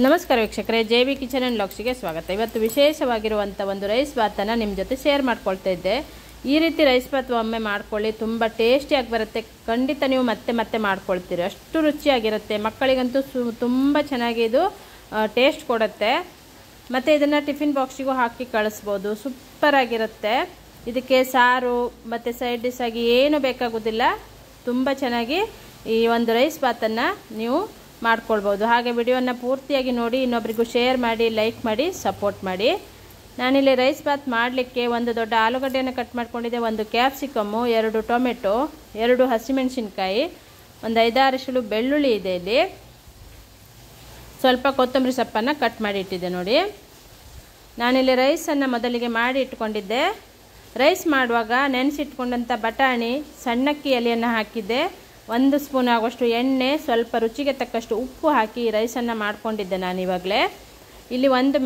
ನಮಸ್ಕಾರ ವೀಕ್ಷಕರೇ, JB kitchen and ವ್ಲಾಗ್ಸ್ಗೆ ಸ್ವಾಗತ. ಇವತ್ತು ವಿಶೇಷವಾಗಿರುವಂಥ ಒಂದು ರೈಸ್ ಬಾತನ್ನು ನಿಮ್ಮ ಜೊತೆ ಶೇರ್ ಮಾಡ್ಕೊಳ್ತಾ ಇದ್ದೆ. ಈ ರೀತಿ ರೈಸ್ ಬಾತ್ ಒಮ್ಮೆ ಮಾಡ್ಕೊಳ್ಳಿ, ತುಂಬ ಟೇಸ್ಟಿಯಾಗಿ ಬರುತ್ತೆ. ಖಂಡಿತ ನೀವು ಮತ್ತೆ ಮತ್ತೆ ಮಾಡ್ಕೊಳ್ತೀರಿ, ಅಷ್ಟು ರುಚಿಯಾಗಿರುತ್ತೆ. ಮಕ್ಕಳಿಗಂತೂ ತುಂಬ ಚೆನ್ನಾಗಿ ಇದು ಟೇಸ್ಟ್ ಕೊಡುತ್ತೆ. ಮತ್ತು ಇದನ್ನು ಟಿಫಿನ್ ಬಾಕ್ಸಿಗೂ ಹಾಕಿ ಕಳಿಸ್ಬೋದು, ಸೂಪರಾಗಿರುತ್ತೆ. ಇದಕ್ಕೆ ಸಾರು ಮತ್ತು ಸೈಡ್ ಡಿಶ್ ಆಗಿ ಏನು ಬೇಕಾಗೋದಿಲ್ಲ. ತುಂಬ ಚೆನ್ನಾಗಿ ಈ ಒಂದು ರೈಸ್ ಬಾತನ್ನು ನೀವು ಮಾಡ್ಕೊಳ್ಬೋದು. ಹಾಗೆ ವಿಡಿಯೋನ ಪೂರ್ತಿಯಾಗಿ ನೋಡಿ, ಇನ್ನೊಬ್ಬರಿಗೂ ಶೇರ್ ಮಾಡಿ, ಲೈಕ್ ಮಾಡಿ, ಸಪೋರ್ಟ್ ಮಾಡಿ. ನಾನಿಲ್ಲಿ ರೈಸ್ ಬಾತ್ ಮಾಡಲಿಕ್ಕೆ ಒಂದು ದೊಡ್ಡ ಆಲೂಗಡ್ಡೆಯನ್ನು ಕಟ್ ಮಾಡ್ಕೊಂಡಿದ್ದೆ, ಒಂದು ಕ್ಯಾಪ್ಸಿಕಮ್ಮು, 2 ಟೊಮೆಟೊ, 2 ಹಸಿಮೆಣಸಿನ್ಕಾಯಿ, ಒಂದು 5-6 ಎಸಳು ಬೆಳ್ಳುಳ್ಳಿ ಇದೆ. ಇಲ್ಲಿ ಸ್ವಲ್ಪ ಕೊತ್ತಂಬರಿ ಸೊಪ್ಪನ್ನು ಕಟ್ ಮಾಡಿ ಇಟ್ಟಿದ್ದೆ ನೋಡಿ. ನಾನಿಲ್ಲಿ ರೈಸನ್ನು ಮೊದಲಿಗೆ ಮಾಡಿ ಇಟ್ಕೊಂಡಿದ್ದೆ. ರೈಸ್ ಮಾಡುವಾಗ ನೆನೆಸಿಟ್ಕೊಂಡಂಥ ಬಟಾಣಿ, ಸಣ್ಣಕ್ಕಿ ಎಲೆಯನ್ನು ಹಾಕಿದ್ದೆ, 1 ಸ್ಪೂನ್ ಆಗುವಷ್ಟು ಎಣ್ಣೆ, ಸ್ವಲ್ಪ ರುಚಿಗೆ ತಕ್ಕಷ್ಟು ಉಪ್ಪು ಹಾಕಿ ರೈಸನ್ನು ಮಾಡ್ಕೊಂಡಿದ್ದೆ. ನಾನು ಇವಾಗಲೇ ಇಲ್ಲಿ ಒಂದು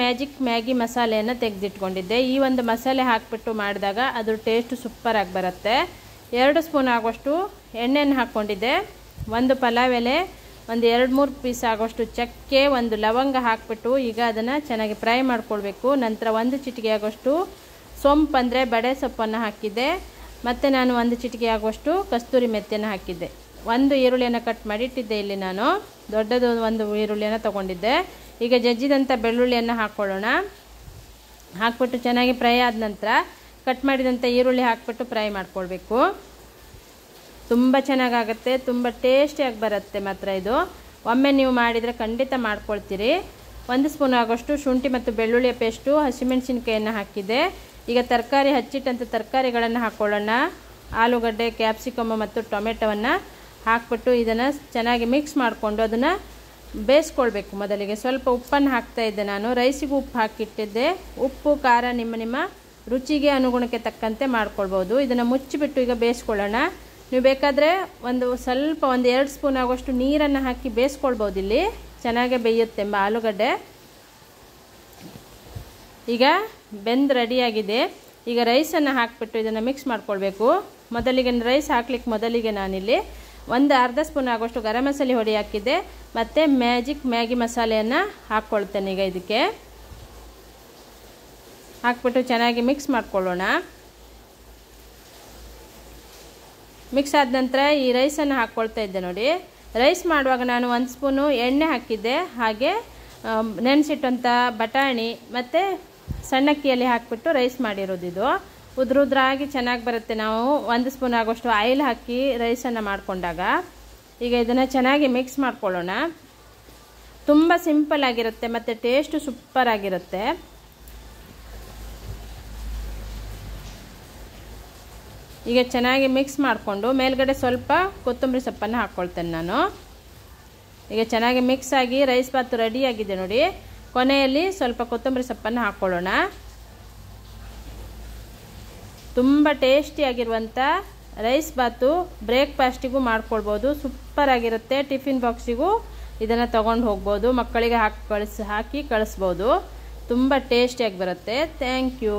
ಮ್ಯಾಗಿ ಮಸಾಲೆಯನ್ನು ತೆಗೆದಿಟ್ಕೊಂಡಿದ್ದೆ. ಈ ಒಂದು ಮಸಾಲೆ ಹಾಕಿಬಿಟ್ಟು ಮಾಡಿದಾಗ ಅದ್ರ ಟೇಸ್ಟು ಸೂಪರಾಗಿ ಬರುತ್ತೆ. 2 ಸ್ಪೂನ್ ಆಗುವಷ್ಟು ಎಣ್ಣೆಯನ್ನು ಹಾಕ್ಕೊಂಡಿದ್ದೆ. 1 ಪಲಾವ್ ಎಲೆ, ಒಂದು 2-3 ಪೀಸ್ ಆಗುವಷ್ಟು ಚಕ್ಕೆ, 1 ಲವಂಗ ಹಾಕಿಬಿಟ್ಟು ಈಗ ಅದನ್ನು ಚೆನ್ನಾಗಿ ಫ್ರೈ ಮಾಡ್ಕೊಳ್ಬೇಕು. ನಂತರ 1 ಚಿಟಿಕೆ ಆಗುವಷ್ಟು ಸೊಂಪು ಅಂದರೆ ಬಡೆ ಸೊಪ್ಪನ್ನು ಹಾಕಿದ್ದೆ. ಮತ್ತು ನಾನು 1 ಚಿಟಿಕೆ ಆಗುವಷ್ಟು ಕಸ್ತೂರಿ ಮೆಥಿಯನ್ನು ಹಾಕಿದ್ದೆ. 1 ಈರುಳ್ಳಿಯನ್ನು ಕಟ್ ಮಾಡಿ ಇಟ್ಟಿದ್ದೆ. ಇಲ್ಲಿ ನಾನು ದೊಡ್ಡದು 1 ಈರುಳ್ಳಿಯನ್ನು ತೊಗೊಂಡಿದ್ದೆ. ಈಗ ಜಜ್ಜಿದಂಥ ಬೆಳ್ಳುಳ್ಳಿಯನ್ನು ಹಾಕ್ಕೊಳ್ಳೋಣ. ಹಾಕ್ಬಿಟ್ಟು ಚೆನ್ನಾಗಿ ಫ್ರೈ ಆದ ನಂತರ ಕಟ್ ಮಾಡಿದಂಥ ಈರುಳ್ಳಿ ಹಾಕ್ಬಿಟ್ಟು ಫ್ರೈ ಮಾಡ್ಕೊಳ್ಬೇಕು. ತುಂಬ ಚೆನ್ನಾಗಾಗುತ್ತೆ, ತುಂಬ ಟೇಸ್ಟಿಯಾಗಿ ಬರುತ್ತೆ. ಮಾತ್ರ ಇದು ಒಮ್ಮೆ ನೀವು ಮಾಡಿದರೆ ಖಂಡಿತ ಮಾಡ್ಕೊಳ್ತೀರಿ. 1 ಸ್ಪೂನ್ ಆಗೋಷ್ಟು ಶುಂಠಿ ಮತ್ತು ಬೆಳ್ಳುಳ್ಳಿಯ ಪೇಸ್ಟು, ಹಸಿಮೆಣಸಿನ್ಕಾಯನ್ನು ಹಾಕಿದ್ದೆ. ಈಗ ತರಕಾರಿ ಹಚ್ಚಿಟ್ಟಂಥ ತರಕಾರಿಗಳನ್ನು ಹಾಕ್ಕೊಳ್ಳೋಣ. ಆಲೂಗಡ್ಡೆ, ಕ್ಯಾಪ್ಸಿಕಮ್ ಮತ್ತು ಟೊಮೆಟೊವನ್ನು ಹಾಕ್ಬಿಟ್ಟು ಇದನ್ನು ಚೆನ್ನಾಗಿ ಮಿಕ್ಸ್ ಮಾಡಿಕೊಂಡು ಅದನ್ನು ಬೇಯಿಸ್ಕೊಳ್ಬೇಕು. ಮೊದಲಿಗೆ ಸ್ವಲ್ಪ ಉಪ್ಪನ್ನು ಹಾಕ್ತಾ ಇದ್ದೆ ನಾನು. ರೈಸಿಗೂ ಉಪ್ಪು ಹಾಕಿಟ್ಟಿದ್ದೆ. ಉಪ್ಪು ಖಾರ ನಿಮ್ಮ ರುಚಿಗೆ ಅನುಗುಣಕ್ಕೆ ತಕ್ಕಂತೆ ಮಾಡ್ಕೊಳ್ಬೋದು. ಇದನ್ನು ಮುಚ್ಚಿಬಿಟ್ಟು ಈಗ ಬೇಯಿಸ್ಕೊಳ್ಳೋಣ. ನೀವು ಬೇಕಾದರೆ ಒಂದು 2 ಸ್ಪೂನ್ ಆಗುವಷ್ಟು ನೀರನ್ನು ಹಾಕಿ ಬೇಯಿಸ್ಕೊಳ್ಬೋದು. ಇಲ್ಲಿ ಚೆನ್ನಾಗೇ ಬೇಯುತ್ತೆ ಆಲೂಗಡ್ಡೆ. ಈಗ ಬೆಂದು ರೆಡಿಯಾಗಿದೆ. ಈಗ ರೈಸನ್ನು ಹಾಕಿಬಿಟ್ಟು ಇದನ್ನು ಮಿಕ್ಸ್ ಮಾಡ್ಕೊಳ್ಬೇಕು. ಮೊದಲಿಗೆ ರೈಸ್ ಹಾಕ್ಲಿಕ್ಕೆ ಮೊದಲಿಗೆ ನಾನಿಲ್ಲಿ ಒಂದು 1/2 ಸ್ಪೂನ್ ಆಗುವಷ್ಟು ಗರಂ ಮಸಾಲೆ ಹೊಡಿ ಹಾಕಿದ್ದೆ. ಮತ್ತು ಮ್ಯಾಗಿ ಮಸಾಲೆಯನ್ನು ಹಾಕ್ಕೊಳ್ತೇನೆ. ಈಗ ಇದಕ್ಕೆ ಹಾಕ್ಬಿಟ್ಟು ಚೆನ್ನಾಗಿ ಮಿಕ್ಸ್ ಮಾಡ್ಕೊಳ್ಳೋಣ. ಮಿಕ್ಸ್ ಆದ ನಂತರ ಈ ರೈಸನ್ನು ಹಾಕ್ಕೊಳ್ತಾ ಇದ್ದೆ ನೋಡಿ. ರೈಸ್ ಮಾಡುವಾಗ ನಾನು 1 ಸ್ಪೂನು ಎಣ್ಣೆ ಹಾಕಿದ್ದೆ. ಹಾಗೆ ನೆನೆಸಿಟ್ಟಂಥ ಬಟಾಣಿ ಮತ್ತು ಸಣ್ಣಕ್ಕಿಯಲ್ಲಿ ಹಾಕಿಬಿಟ್ಟು ರೈಸ್ ಮಾಡಿರೋದಿದು. ಉದ್ರಾಗಿ ಚೆನ್ನಾಗಿ ಬರುತ್ತೆ. ನಾವು 1 ಸ್ಪೂನ್ ಆಗೋಷ್ಟು ಆಯಿಲ್ ಹಾಕಿ ರೈಸನ್ನು ಮಾಡಿಕೊಂಡಾಗ ಈಗ ಇದನ್ನು ಚೆನ್ನಾಗಿ ಮಿಕ್ಸ್ ಮಾಡ್ಕೊಳ್ಳೋಣ. ತುಂಬ ಸಿಂಪಲ್ ಆಗಿರುತ್ತೆ ಮತ್ತು ಟೇಸ್ಟು ಸೂಪರ್ ಆಗಿರುತ್ತೆ. ಈಗ ಚೆನ್ನಾಗಿ ಮಿಕ್ಸ್ ಮಾಡಿಕೊಂಡು ಮೇಲ್ಗಡೆ ಸ್ವಲ್ಪ ಕೊತ್ತಂಬರಿ ಸೊಪ್ಪನ್ನು ಹಾಕ್ಕೊಳ್ತೇನೆ ನಾನು. ಈಗ ಚೆನ್ನಾಗಿ ಮಿಕ್ಸ್ ಆಗಿ ರೈಸ್ ಬಾತು ರೆಡಿಯಾಗಿದೆ ನೋಡಿ. ಕೊನೆಯಲ್ಲಿ ಸ್ವಲ್ಪ ಕೊತ್ತಂಬರಿ ಸೊಪ್ಪನ್ನು ಹಾಕ್ಕೊಳ್ಳೋಣ. ತುಂಬ ಟೇಸ್ಟಿಯಾಗಿರುವಂಥ ರೈಸ್ ಬಾತು ಬ್ರೇಕ್ಫಾಸ್ಟಿಗೂ ಮಾಡ್ಕೊಳ್ಬೋದು. ಸೂಪರಾಗಿರುತ್ತೆ. ಟಿಫಿನ್ ಬಾಕ್ಸಿಗೂ ಇದನ್ನು ತೊಗೊಂಡು ಹೋಗ್ಬೋದು. ಮಕ್ಕಳಿಗೆ ಹಾಕಿ ಕಳಿಸ್ಬೋದು. ತುಂಬ ಟೇಸ್ಟಿಯಾಗಿ ಬರುತ್ತೆ. Thank you.